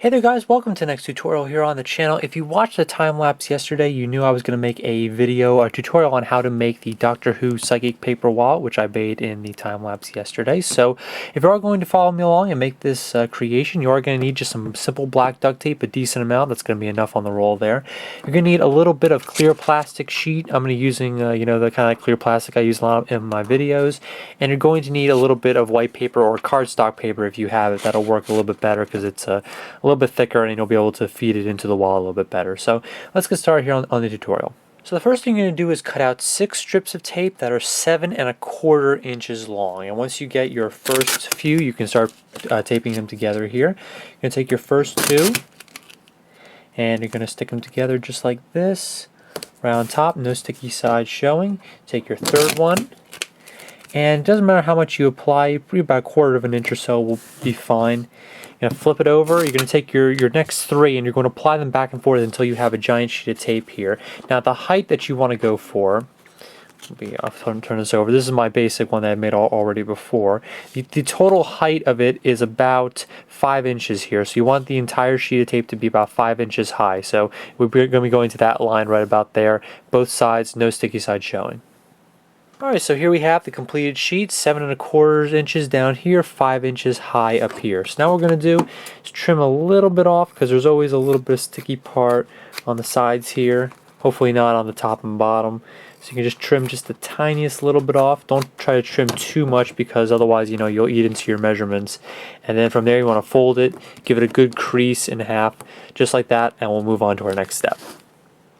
Hey there guys, welcome to the next tutorial here on the channel. If you watched the time lapse yesterday, you knew I was going to make a tutorial on how to make the Doctor Who psychic paper wallet, which I made in the time lapse yesterday. So if you are going to follow me along and make this creation, you are going to need just some simple black duct tape, a decent amount. That's going to be enough on the roll there. You're going to need a little bit of clear plastic sheet. I'm going to be using, the kind of clear plastic I use a lot in my videos. And you're going to need a little bit of white paper or cardstock paper if you have it. That'll work a little bit better because it's a little bit thicker and you'll be able to feed it into the wall a little bit better. So let's get started here on the tutorial. So the first thing you're going to do is cut out 6 strips of tape that are 7 1/4 inches long. And once you get your first few, you can start taping them together here. You're going to take your first 2 and you're going to stick them together just like this, right on top, no sticky sides showing. Take your third one, and it doesn't matter how much you apply, probably about 1/4 inch or so will be fine. You're going to flip it over. You're going to take your next 3 and you're going to apply them back and forth until you have a giant sheet of tape here. Now the height that you want to go for, I'll turn this over. This is my basic one that I made already before. The total height of it is about 5 inches here. So you want the entire sheet of tape to be about 5 inches high. So we're going to be going to that line right about there. Both sides, no sticky side showing. Alright, so here we have the completed sheet, 7 1/4 inches down here, 5 inches high up here. So now what we're going to do is trim a little bit off because there's always a little bit of sticky part on the sides here. Hopefully not on the top and bottom. So you can just trim just the tiniest little bit off. Don't try to trim too much because otherwise, you'll eat into your measurements. And then from there you want to fold it, give it a good crease in half, just like that, and we'll move on to our next step.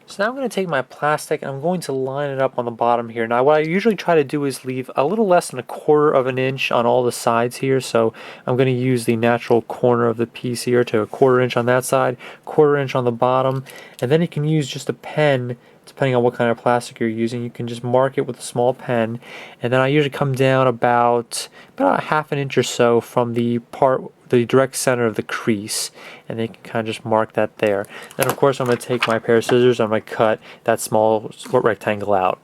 So now I'm going to take my plastic and I'm going to line it up on the bottom here. Now what I usually try to do is leave a little less than 1/4 inch on all the sides here. So I'm going to use the natural corner of the piece here to 1/4 inch on that side, 1/4 inch on the bottom. And then you can use just a pen, depending on what kind of plastic you're using. You can just mark it with a small pen. And then I usually come down about 1/2 inch or so from the direct center of the crease, and then you can kind of just mark that there. Then of course I'm going to take my pair of scissors, I'm going to cut that small rectangle out.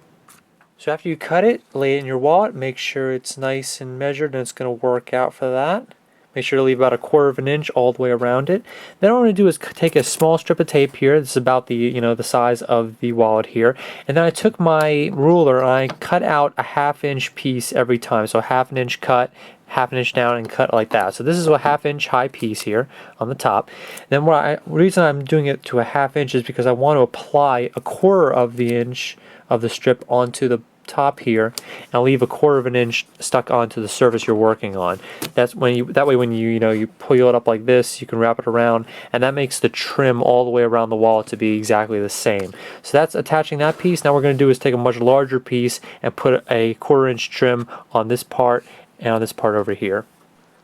So after you cut it, lay it in your wallet, make sure it's nice and measured and it's going to work out for that. Make sure to leave about 1/4 inch all the way around it. Then what I'm going to do is take a small strip of tape here. This is about the size of the wallet here. And then I took my ruler and I cut out a 1/2 inch piece every time. So 1/2 inch cut, 1/2 inch down, and cut like that. So this is a 1/2 inch high piece here on the top. Then the reason I'm doing it to a 1/2 inch is because I want to apply 1/4 inch of the strip onto the top here, and I'll leave 1/4 inch stuck onto the surface you're working on. That way when you pull it up like this, you can wrap it around, and that makes the trim all the way around the wallet to be exactly the same. So that's attaching that piece. Now what we're going to do is take a much larger piece and put a 1/4 inch trim on this part and on this part over here.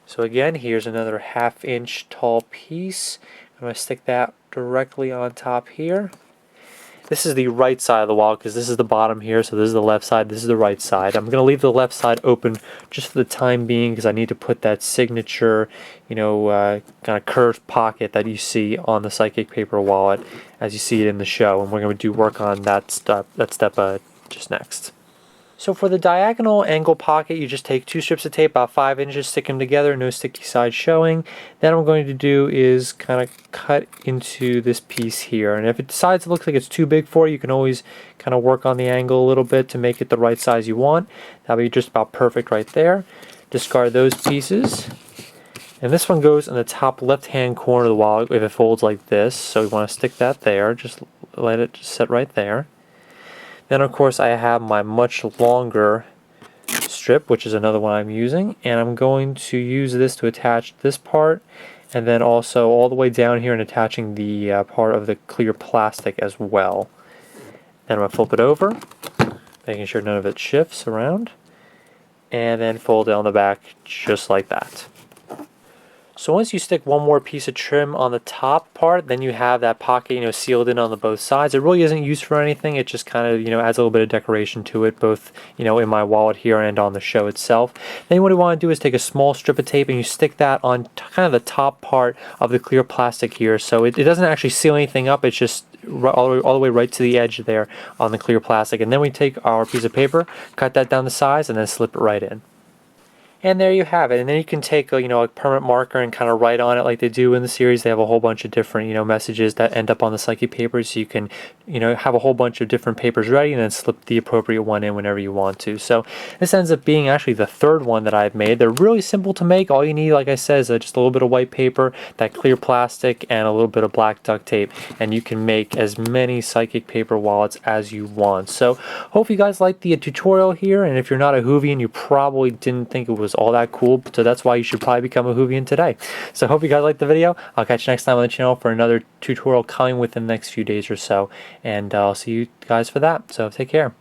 So again, here's another 1/2 inch tall piece. I'm going to stick that directly on top here. This is the right side of the wall because this is the bottom here, so this is the left side, this is the right side. I'm going to leave the left side open just for the time being because I need to put that signature, kind of curved pocket that you see on the psychic paper wallet as you see it in the show, and we're going to do work on that step just next. So for the diagonal angle pocket, you just take 2 strips of tape, about 5 inches, stick them together, no sticky side showing. Then what I'm going to do is kind of cut into this piece here. And if it decides it looks like it's too big for you, you can always kind of work on the angle a little bit to make it the right size you want. That'll be just about perfect right there. Discard those pieces. And this one goes in the top left-hand corner of the wallet if it folds like this. So we want to stick that there. Just let it just sit right there. Then of course I have my much longer strip, which is another one I'm using, and I'm going to use this to attach this part, and then also all the way down here and attaching the part of the clear plastic as well. Then I'm going to flip it over, making sure none of it shifts around, and then fold it on the back just like that. So once you stick one more piece of trim on the top part, then you have that pocket, sealed in on the both sides. It really isn't used for anything. It just kind of, adds a little bit of decoration to it, both, in my wallet here and on the show itself. Then what you want to do is take a small strip of tape and you stick that on kind of the top part of the clear plastic here. So it doesn't actually seal anything up. It's just all the way right to the edge there on the clear plastic. And then we take our piece of paper, cut that down to size, and then slip it right in. And there you have it. And then you can take a, a permanent marker and kind of write on it like they do in the series. They have a whole bunch of different, messages that end up on the psychic paper, so you can, have a whole bunch of different papers ready and then slip the appropriate one in whenever you want to. So this ends up being actually the third one that I've made. They're really simple to make. All you need, like I said, is just a little bit of white paper, that clear plastic, and a little bit of black duct tape, and you can make as many psychic paper wallets as you want. So hope you guys liked the tutorial here, and if you're not a Whovian, you probably didn't think it was all that cool, so that's why you should probably become a Whovian today. So hope you guys liked the video. I'll catch you next time on the channel for another tutorial coming within the next few days or so, and I'll see you guys for that. So take care.